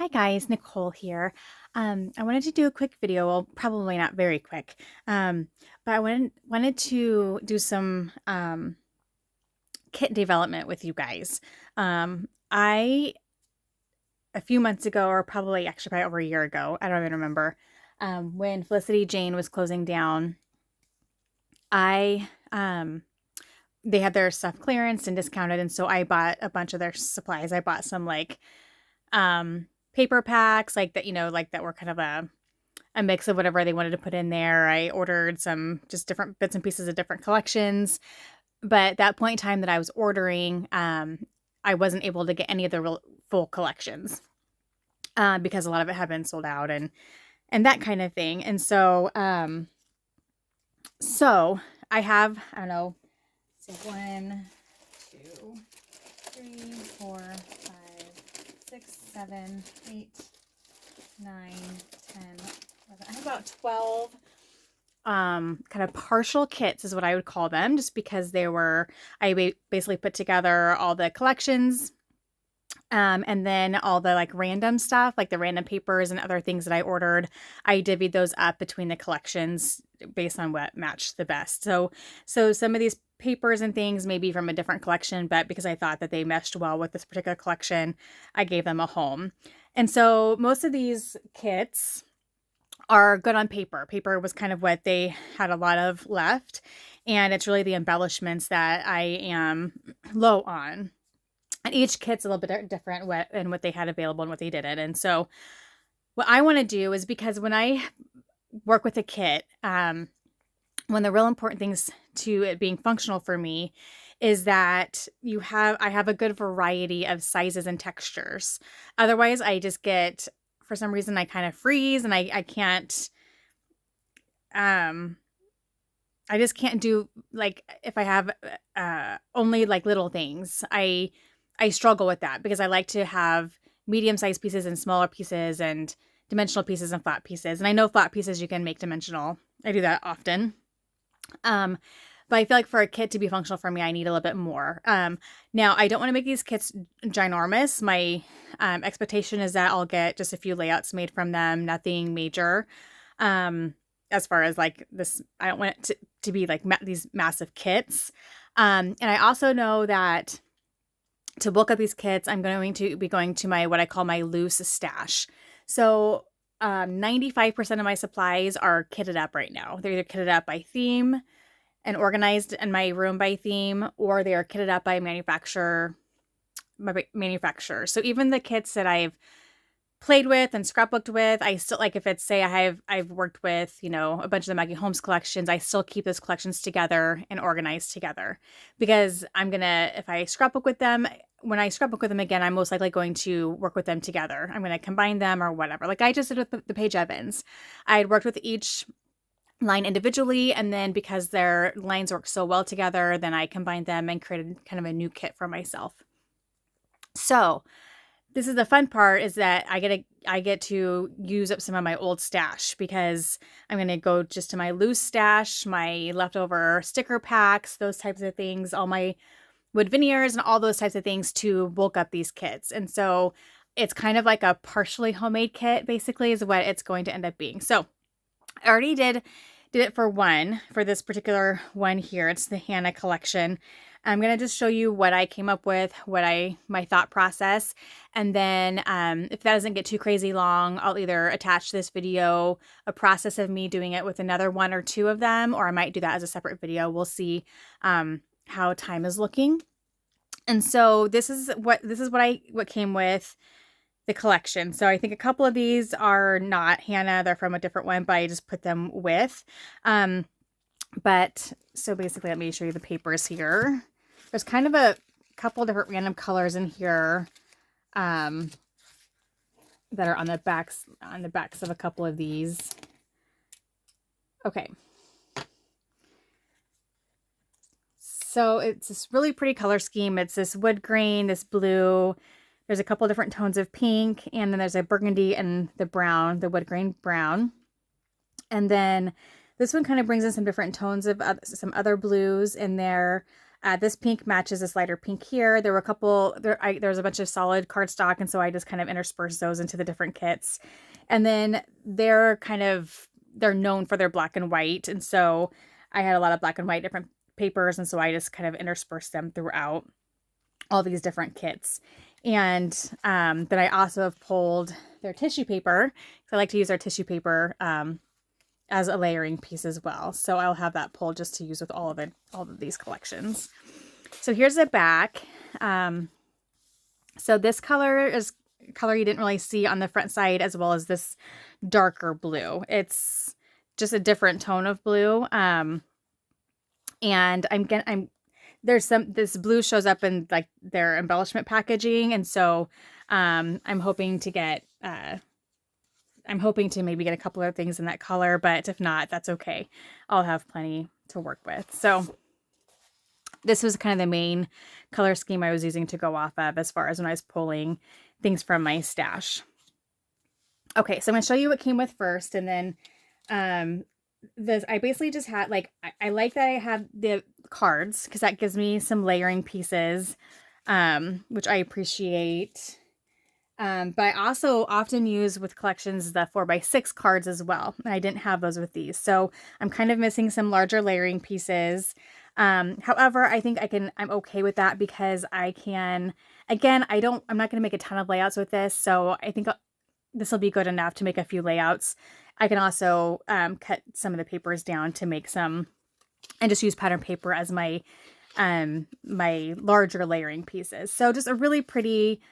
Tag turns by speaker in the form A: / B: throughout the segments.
A: Hi guys, Nicole here. I wanted to do a quick video, well, probably not very quick, but I wanted to do some kit development with you guys. I a few months ago, or probably over a year ago, I don't even remember, when Felicity Jane was closing down, I they had their stuff clearance and discounted, and so I bought a bunch of their supplies. I bought some like paper packs like that, like that were kind of a mix of whatever they wanted to put in there. I ordered some just different bits and pieces of different collections. But at that point in time that I was ordering, I wasn't able to get any of the real full collections because a lot of it had been sold out and that kind of thing. And so I have, I don't know, so 1, 2, 3, 4, 5, 6, 7, 8, 9, 10, 11. I have about 12 kind of partial kits is what I would call them, just because I basically put together all the collections, and then all the like random stuff, like the random papers and other things that I ordered. I divvied those up between the collections based on what matched the best. So some of these papers and things may be from a different collection, but because I thought that they meshed well with this particular collection, I gave them a home. And so most of these kits are good on paper. Paper was kind of what they had a lot of left, and it's really the embellishments that I am low on. And each kit's a little bit different in what they had available and what they didn't. And so what I want to do is, because when I work with a kit, one of the real important things to it being functional for me is that I have a good variety of sizes and textures. Otherwise, I just get, for some reason, I kind of freeze and I can't, um, I just can't do, like, if I have only like little things, I struggle with that because I like to have medium-sized pieces and smaller pieces and dimensional pieces and flat pieces. And I know flat pieces you can make dimensional. I do that often. Um, but I feel like for a kit to be functional for me, I need a little bit more. Now, I don't want to make these kits ginormous. My expectation is that I'll get just a few layouts made from them, nothing major. As far as like this, I don't want it to be like these massive kits. And I also know that to bulk up these kits, I'm going to be going to my, what I call my loose stash. So 95% of my supplies are kitted up right now. They're either kitted up by theme and organized in my room by theme, or they are kitted up by manufacturer. So even the kits that I've played with and scrapbooked with, I still, like, if it's, say I've worked with, a bunch of the Maggie Holmes collections, I still keep those collections together and organized together, because if I scrapbook with them, when I scrapbook with them again, I'm most likely going to work with them together. I'm going to combine them or whatever. Like I just did with the Paige Evans. I had worked with each line individually, and then because their lines work so well together, then I combined them and created kind of a new kit for myself. So this is the fun part, is that I get to use up some of my old stash, because I'm going to go just to my loose stash, my leftover sticker packs, those types of things, all my wood veneers and all those types of things to bulk up these kits. And so it's kind of like a partially homemade kit, basically, is what it's going to end up being. So I already did it for this particular one here. It's the Hannah collection. I'm going to just show you what I came up with, my thought process. And then if that doesn't get too crazy long, I'll either attach this video, a process of me doing it with another one or two of them, or I might do that as a separate video. We'll see how time is looking. And so this is what came with the collection. So I think a couple of these are not Hannah, they're from a different one, but I just put them with. But so basically, let me show you the papers here. There's kind of a couple different random colors in here that are on the backs of a couple of these. Okay. So it's this really pretty color scheme. It's this wood grain, this blue. There's a couple different tones of pink, and then there's a burgundy and the brown, the wood grain brown. And then this one kind of brings in some different tones of some other blues in there. This pink matches this lighter pink here. There were a couple, there was a bunch of solid cardstock, and so I just kind of interspersed those into the different kits. And then they're known for their black and white, and so I had a lot of black and white different papers, and so I just kind of interspersed them throughout all these different kits. And then I also have pulled their tissue paper, because I like to use their tissue paper as a layering piece as well. So I'll have that pulled just to use with all of these collections. So here's the back. So this color is color you didn't really see on the front side, as well as this darker blue. It's just a different tone of blue. And this blue shows up in like their embellishment packaging. And so I'm hoping to maybe get a couple of things in that color, but if not, that's okay. I'll have plenty to work with. So this was kind of the main color scheme I was using to go off of as far as when I was pulling things from my stash. Okay, so I'm going to show you what came with first, and then I basically just had, like, I like that I have the cards, because that gives me some layering pieces, which I appreciate. But I also often use with collections the 4x6 cards as well. And I didn't have those with these. So I'm kind of missing some larger layering pieces. However, I think I'm okay with that, because I can, again, I'm not going to make a ton of layouts with this. So I think this will be good enough to make a few layouts. I can also cut some of the papers down to make some, and just use pattern paper as my larger layering pieces. So just a really pretty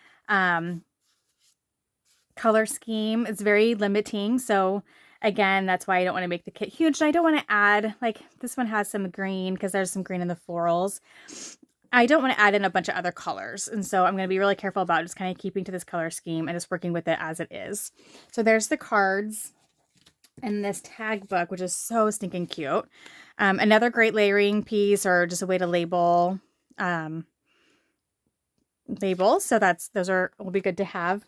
A: color scheme. It's very limiting. So again, that's why I don't want to make the kit huge. And I don't want to add, like, this one has some green, because there's some green in the florals. I don't want to add in a bunch of other colors. And so I'm going to be really careful about just kind of keeping to this color scheme and just working with it as it is. So there's the cards and this tag book, which is so stinking cute. Another great layering piece, or just a way to label labels. So those will be good to have.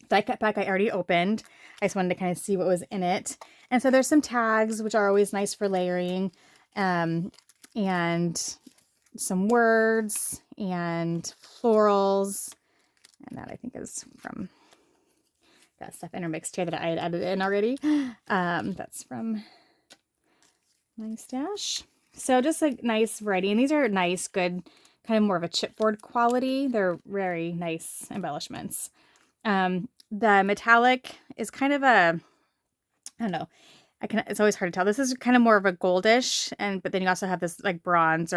A: Die cut pack I already opened. I just wanted to kind of see what was in it. And so there's some tags, which are always nice for layering, and some words and florals. And that I think is from that stuff intermixed here that I had added in already. That's from my stash. So just a nice variety. And these are nice, good, kind of more of a chipboard quality. They're very nice embellishments. The metallic is kind of a, I don't know, it's always hard to tell. This is kind of more of a goldish, but then you also have this like bronze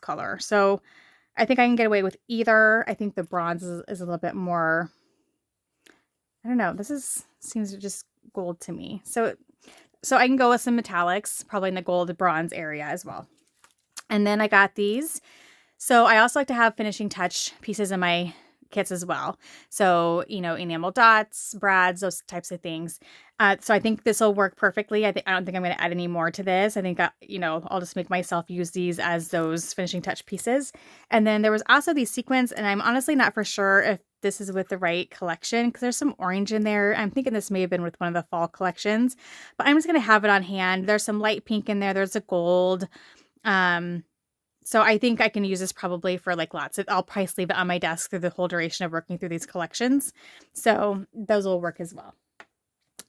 A: color. So I think I can get away with either. I think the bronze is a little bit more, I don't know. Seems just gold to me. So I can go with some metallics, probably in the gold bronze area as well. And then I got these. So I also like to have finishing touch pieces in my kits as well. So, enamel dots, brads, those types of things. So I think this will work perfectly. I don't think I'm going to add any more to this. I think, I'll just make myself use these as those finishing touch pieces. And then there was also these sequins, and I'm honestly not for sure if this is with the right collection, because there's some orange in there. I'm thinking this may have been with one of the fall collections, but I'm just going to have it on hand. There's some light pink in there. There's a gold. So I think I can use this probably for like lots of, I'll probably leave it on my desk through the whole duration of working through these collections. So those will work as well.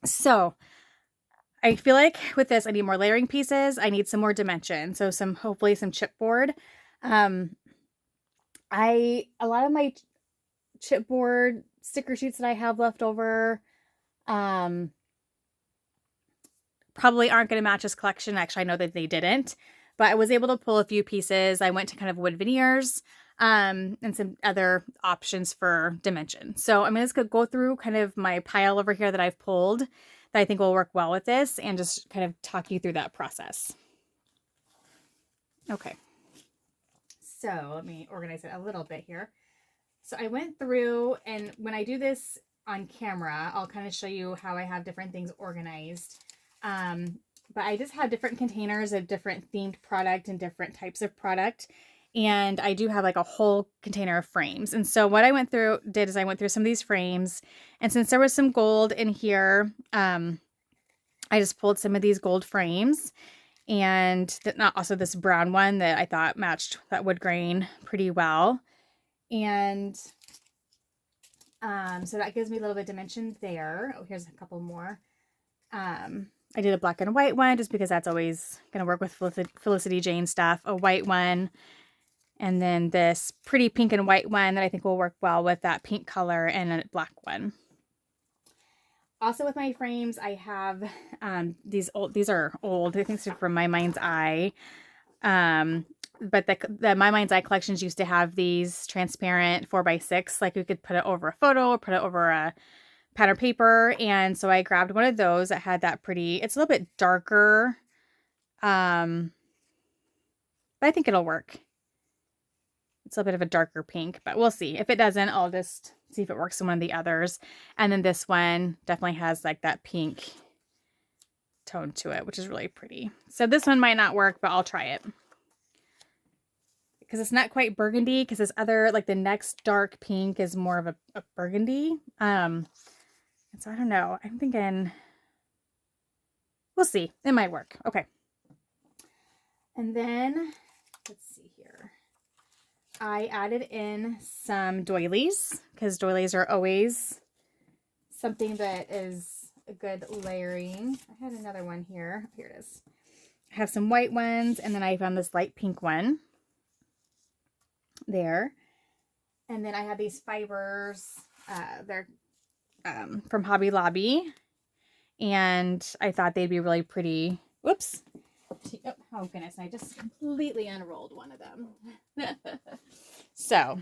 A: So I feel like with this, I need more layering pieces. I need some more dimension. So hopefully some chipboard. A lot of my chipboard sticker sheets that I have left over, probably aren't going to match this collection. Actually, I know that they didn't. But I was able to pull a few pieces. I went to kind of wood veneers and some other options for dimension. So I'm just going to go through kind of my pile over here that I've pulled that I think will work well with this, and just kind of talk you through that process. Okay. So let me organize it a little bit here. So I went through, and when I do this on camera, I'll kind of show you how I have different things organized. But I just have different containers of different themed product and different types of product. And I do have like a whole container of frames. And so what I went through some of these frames. And since there was some gold in here, I just pulled some of these gold frames. and not also this brown one that I thought matched that wood grain pretty well. And so that gives me a little bit of dimension there. Oh, here's a couple more. I did a black and white one just because that's always going to work with Felicity Jane stuff. A white one, and then this pretty pink and white one that I think will work well with that pink color, and a black one. Also with my frames, I have these are old. I think they're from My Mind's Eye. But the My Mind's Eye collections used to have these transparent 4x6, like you could put it over a photo or put it over a pattern paper. And so I grabbed one of those that had that pretty, it's a little bit darker. But I think it'll work. It's a little bit of a darker pink, but we'll see. If it doesn't, I'll just see if it works in one of the others. And then this one definitely has like that pink tone to it, which is really pretty. So this one might not work, but I'll try it. Because it's not quite burgundy, because this other, like the next dark pink is more of a burgundy. And so I don't know. I'm thinking, we'll see. It might work. Okay. And then, let's see here. I added in some doilies, because doilies are always something that is a good layering. I had another one here. Here it is. I have some white ones, and then I found this light pink one there. And then I have these fibers. They're from Hobby Lobby, and I thought they'd be really pretty. Whoops. Oh goodness, I just completely unrolled one of them. So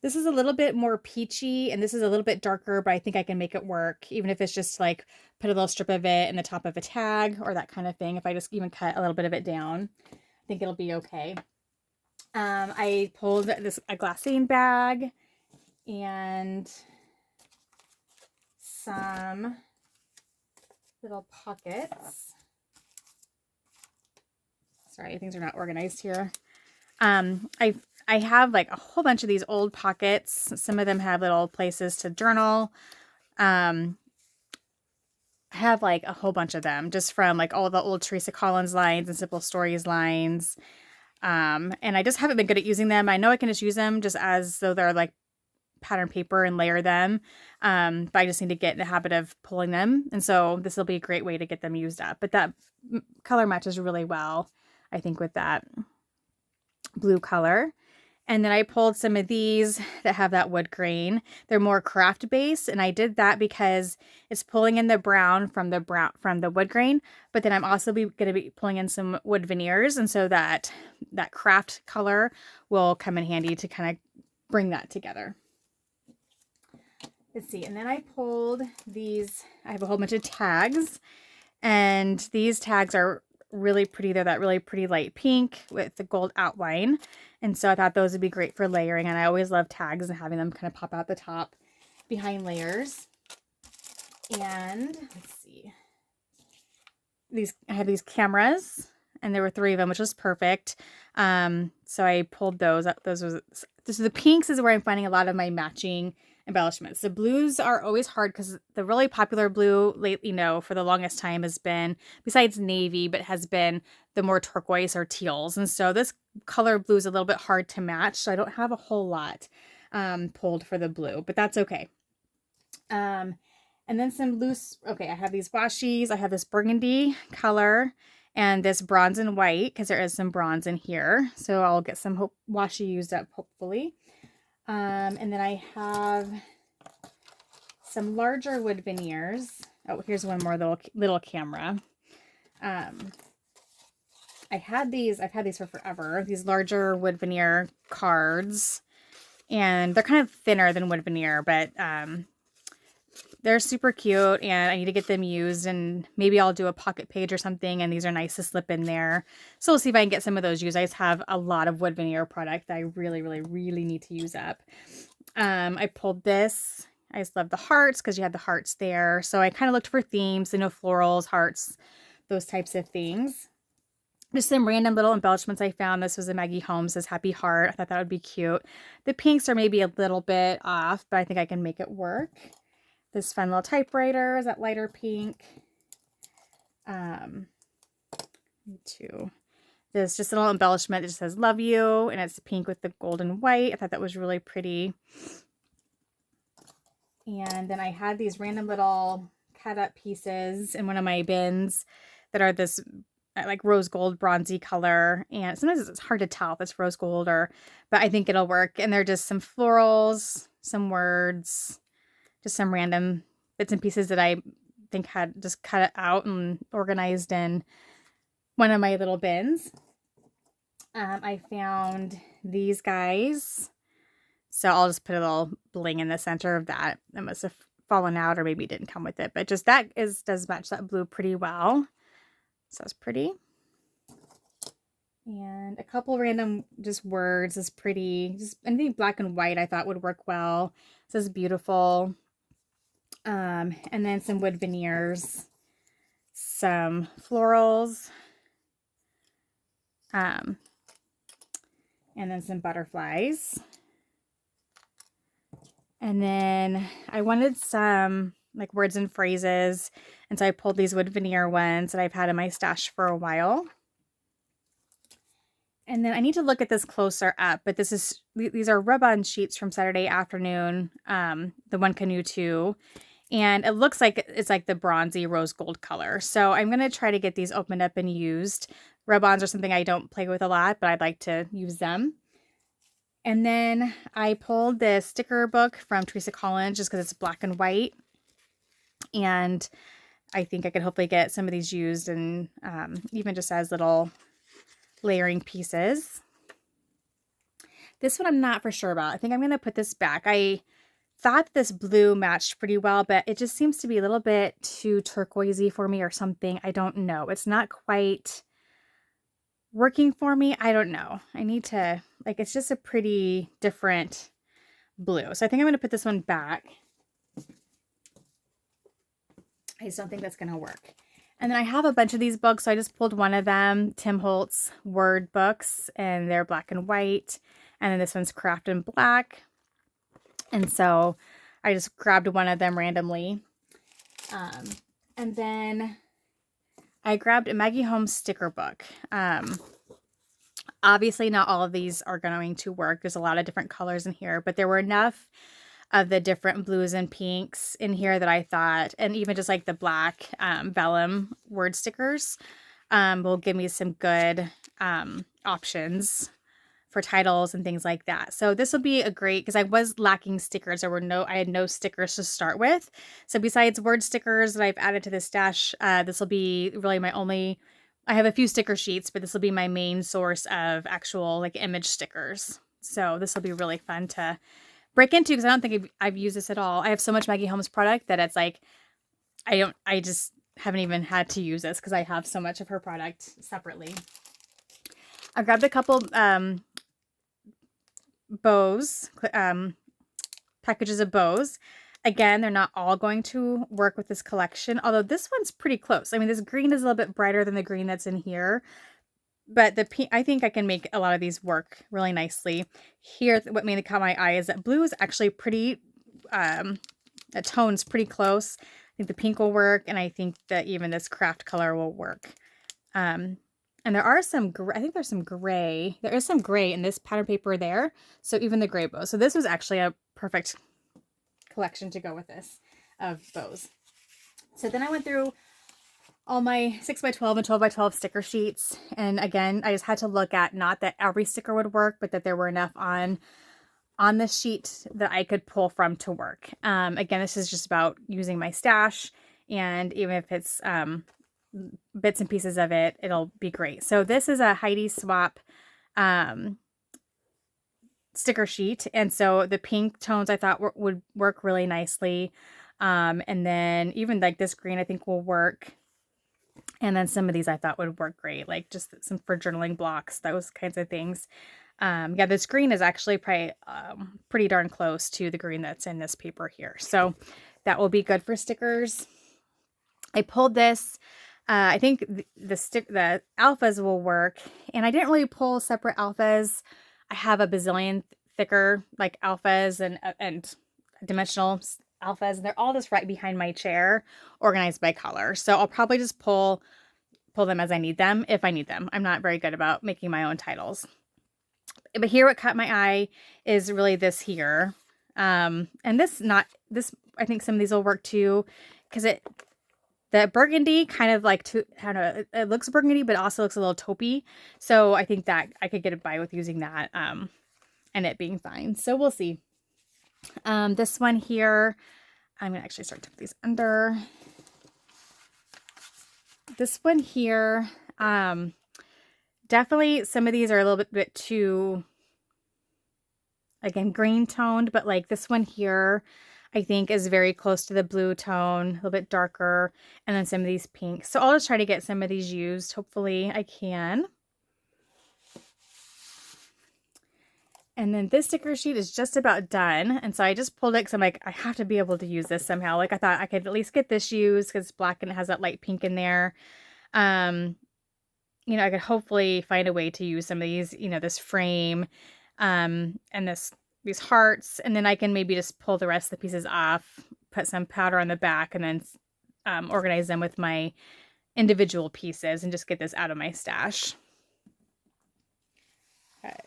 A: this is a little bit more peachy, and this is a little bit darker, but I think I can make it work, even if it's just like put a little strip of it in the top of a tag or that kind of thing. If I just even cut a little bit of it down, I think it'll be okay. I pulled a glassine bag and some little pockets. Sorry, things are not organized here. I have like a whole bunch of these old pockets. Some of them have little places to journal. I have like a whole bunch of them just from like all the old Teresa Collins lines and Simple Stories lines. And I just haven't been good at using them. I know I can just use them just as though they're like pattern paper and layer them. But I just need to get in the habit of pulling them. And so this will be a great way to get them used up. But that color matches really well, I think, with that blue color. And then I pulled some of these that have that wood grain. They're more craft based, and I did that because it's pulling in the brown from the wood grain, but then I'm also going to be pulling in some wood veneers, and so that craft color will come in handy to kind of bring that together. Let's see. And then I pulled these. I have a whole bunch of tags, and these tags are really pretty. They're that really pretty light pink with the gold outline. And so I thought those would be great for layering. And I always love tags and having them kind of pop out the top behind layers. And let's see. I have these cameras, and there were 3 of them, which was perfect. So I pulled those up. So the pinks is where I'm finding a lot of my matching embellishments. The blues are always hard because the really popular blue lately, for the longest time has been, besides navy, but has been the more turquoise or teals. And so this color blue is a little bit hard to match. So I don't have a whole lot pulled for the blue, but that's okay. And then some loose, I have these washies. I have this burgundy color and this bronze and white because there is some bronze in here. So I'll get some washi used up, hopefully. And then I have some larger wood veneers. Oh, here's one more little camera. I've had these for forever. These larger wood veneer cards, and they're kind of thinner than wood veneer, but they're super cute, and I need to get them used, and maybe I'll do a pocket page or something, and these are nice to slip in there. So we'll see if I can get some of those used. I just have a lot of wood veneer product that I really, really, really need to use up. I pulled this. I just love the hearts because you had the hearts there. So I kind of looked for themes, florals, hearts, those types of things. Just some random little embellishments I found. This was a Maggie Holmes, this happy heart. I thought that would be cute. The pinks are maybe a little bit off, but I think I can make it work. This fun little typewriter is that lighter pink. Two. There's just a little embellishment that just says love you, and it's pink with the gold and white. I thought that was really pretty. And then I had these random little cut up pieces in one of my bins that are this like rose gold bronzy color. And sometimes it's hard to tell if it's rose gold but I think it'll work. And they're just some florals, some words, just some random bits and pieces that I think had just cut it out and organized in one of my little bins. I found these guys. So I'll just put a little bling in the center of that. It must have fallen out or maybe it didn't come with it. But just that does match that blue pretty well. So it's pretty. And a couple random just words is pretty. Just anything black and white I thought would work well. It says beautiful. And then some wood veneers. Some florals. And then some butterflies. And then I wanted some like words and phrases. And so I pulled these wood veneer ones that I've had in my stash for a while. And then I need to look at this closer up, but these are rub-on sheets from Saturday afternoon, the One Canoe 2. And it looks like it's like the bronzy rose gold color. So I'm going to try to get these opened up and used. Rub-ons are something I don't play with a lot, but I'd like to use them. And then I pulled this sticker book from Teresa Collins just because it's black and white. And I think I could hopefully get some of these used and even just as little layering pieces. This one I'm not for sure about. I think I'm going to put this back. I thought this blue matched pretty well, but it just seems to be a little bit too turquoisey for me or something. I don't know. It's not quite working for me. I don't know. I need to, like, it's just a pretty different blue. So I think I'm going to put this one back. I just don't think that's going to work. And then I have a bunch of these books, so I just pulled one of them, Tim Holtz Word books, and they're black and white. And then this one's craft in black. And so I just grabbed one of them randomly. And then I grabbed a Maggie Holmes sticker book. Obviously, not all of these are going to work. There's a lot of different colors in here, but there were enough of the different blues and pinks in here that I thought, and even just like the black vellum word stickers will give me some good options for titles and things like that. So this will be a great, because I was lacking stickers. I had no stickers to start with. So besides word stickers that I've added to the stash, this will be really my only, I have a few sticker sheets, but this will be my main source of actual like image stickers. So this will be really fun to break into because I don't think I've used this at all. I have so much Maggie Holmes product that it's like, I just haven't even had to use this because I have so much of her product separately. I grabbed a couple bows, packages of bows. Again, they're not all going to work with this collection, although this one's pretty close. I mean, this green is a little bit brighter than the green that's in here, but the pink, I think I can make a lot of these work really nicely. Here, what mainly caught my eye is that blue is actually pretty, the tone's pretty close. I think the pink will work, and I think that even this craft color will work. And there are some, I think there's some gray. There is some gray in this pattern paper there. So even the gray bow. So this was actually a perfect collection to go with this of bows. So then I went through all my 6x12 and 12x12 sticker sheets. And again, I just had to look at not that every sticker would work, but that there were enough on the sheet that I could pull from to work. Again, this is just about using my stash. And even if it's bits and pieces of it, it'll be great. So this is a Heidi Swap sticker sheet. And so the pink tones I thought would work really nicely. And then even like this green I think will work. And then some of these I thought would work great, like just some for journaling blocks, those kinds of things. Yeah, this green is actually probably pretty darn close to the green that's in this paper here. So that will be good for stickers. I pulled this. I think the alphas will work. And I didn't really pull separate alphas. I have a bazillion thicker like alphas and dimensional alphas, and they're all just right behind my chair, organized by color. So I'll probably just pull pull them as I need them, if I need them. I'm not very good about making my own titles. But here what caught my eye is really this here. And this, I think some of these will work too, because the burgundy kind of like, I don't know, it looks burgundy, but also looks a little taupey. So I think that I could get by with using that and it being fine. So we'll see. This one here, I'm going to actually start to put these under. This one here, definitely some of these are a little bit too, again, green toned, but like this one here, I think is very close to the blue tone, a little bit darker, and then some of these pinks. So I'll just try to get some of these used. Hopefully I can. And then this sticker sheet is just about done. And so I just pulled it because I'm like, I have to be able to use this somehow. Like I thought I could at least get this used because it's black and it has that light pink in there. You know, I could hopefully find a way to use some of these, you know, this frame, and these hearts, and then I can maybe just pull the rest of the pieces off, put some powder on the back, and then organize them with my individual pieces and just get this out of my stash.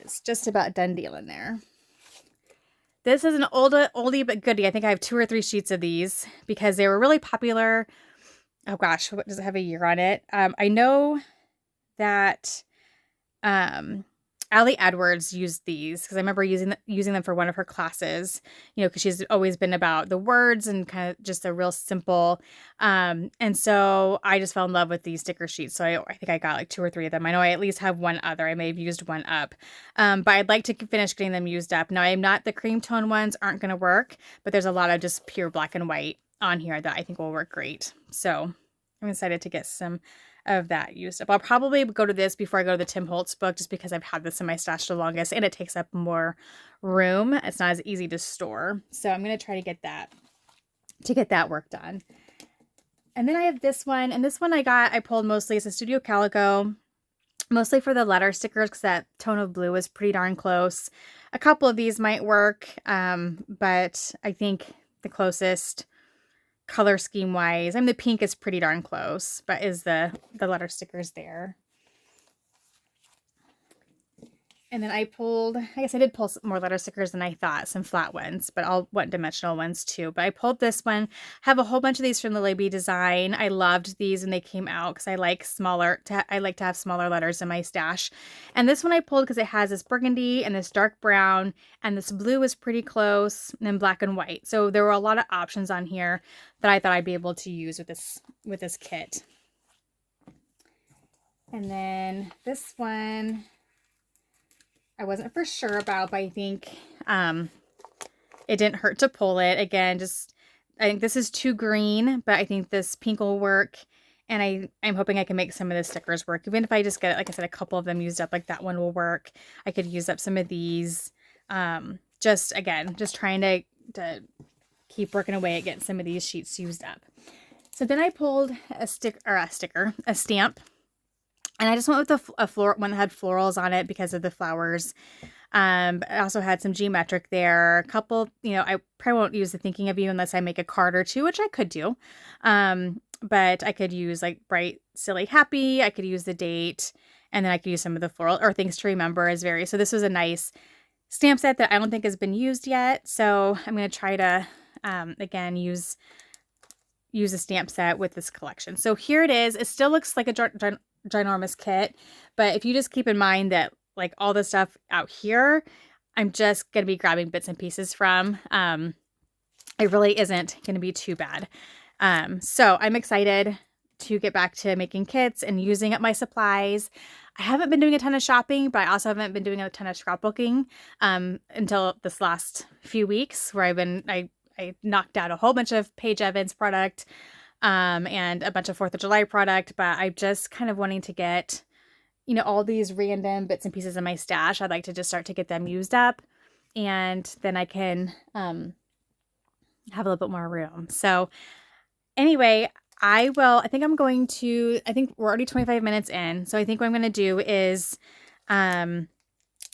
A: It's just about done dealing there. This is an oldie but goodie. I think I have 2 or 3 sheets of these because they were really popular. Oh gosh, what does it have a year on it? I know that Allie Edwards used these because I remember using them for one of her classes, you know, because she's always been about the words and kind of just a real simple. And so I just fell in love with these sticker sheets. So I think I got like 2 or 3 of them. I know I at least have one other. I may have used one up, but I'd like to finish getting them used up. Now, I'm not, the cream tone ones aren't going to work, but there's a lot of just pure black and white on here that I think will work great. So I'm excited to get some of that used up. I'll probably go to this before I go to the Tim Holtz book just because I've had this in my stash the longest and it takes up more room. It's not as easy to store. So I'm going to try to get that work done. And then I have this one, and this one I pulled mostly as a Studio Calico, mostly for the letter stickers because that tone of blue is pretty darn close. A couple of these might work, but I think the closest color scheme wise, I mean the pink is pretty darn close, but is the letter stickers there. And then I guess I did pull some more letter stickers than I thought, some flat ones, but I'll want dimensional ones too. But I pulled this one. Have a whole bunch of these from the Libby design. I loved these when they came out because I like I like to have smaller letters in my stash. And this one I pulled because it has this burgundy and this dark brown, and this blue is pretty close, and then black and white. So there were a lot of options on here that I thought I'd be able to use with this kit. And then this one I wasn't for sure about, but I think it didn't hurt to pull it. Again, I think this is too green, but I think this pink will work. And I'm hoping I can make some of the stickers work. Even if I just get, like I said, a couple of them used up, like that one will work. I could use up some of these. Just trying to keep working away at getting some of these sheets used up. So then I pulled a stamp. And I just went with one that had florals on it because of the flowers. I also had some geometric there. A couple, you know, I probably won't use the Thinking of You unless I make a card or two, which I could do. But I could use like Bright, Silly, Happy. I could use the date. And then I could use some of the floral or Things to Remember so this was a nice stamp set that I don't think has been used yet. So I'm going to try to, again, use a stamp set with this collection. So here it is. It still looks like a ginormous kit, but if you just keep in mind that like all the stuff out here I'm just going to be grabbing bits and pieces from, it really isn't going to be too bad. So I'm excited to get back to making kits and using up my supplies. I haven't been doing a ton of shopping, but I also haven't been doing a ton of scrapbooking until this last few weeks where I knocked out a whole bunch of Paige Evans product and a bunch of 4th of July product, but I'm just kind of wanting to get, you know, all these random bits and pieces in my stash. I'd like to just start to get them used up, and then I can have a little bit more room. So anyway, I think we're already 25 minutes in. So I think what I'm going to do is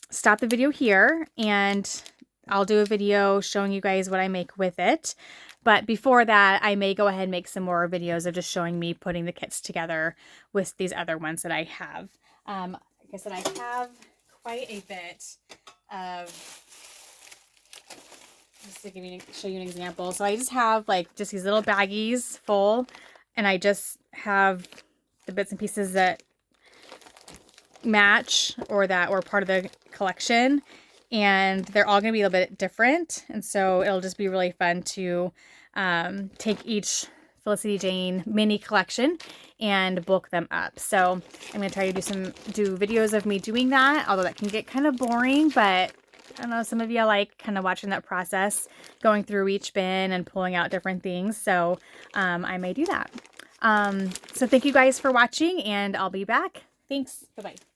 A: stop the video here, and I'll do a video showing you guys what I make with it. But before that, I may go ahead and make some more videos of just showing me putting the kits together with these other ones that I have. Like I said, I have quite a bit of, just to show you an example. So I just have like just these little baggies full, and I just have the bits and pieces that match or that were part of the collection, and they're all going to be a little bit different, and so it'll just be really fun to take each Felicity Jane mini collection and bulk them up. So I'm going to try to do videos of me doing that, although that can get kind of boring, but I don't know, some of you like kind of watching that process, going through each bin and pulling out different things, so I may do that. So thank you guys for watching, and I'll be back. Thanks. Bye-bye.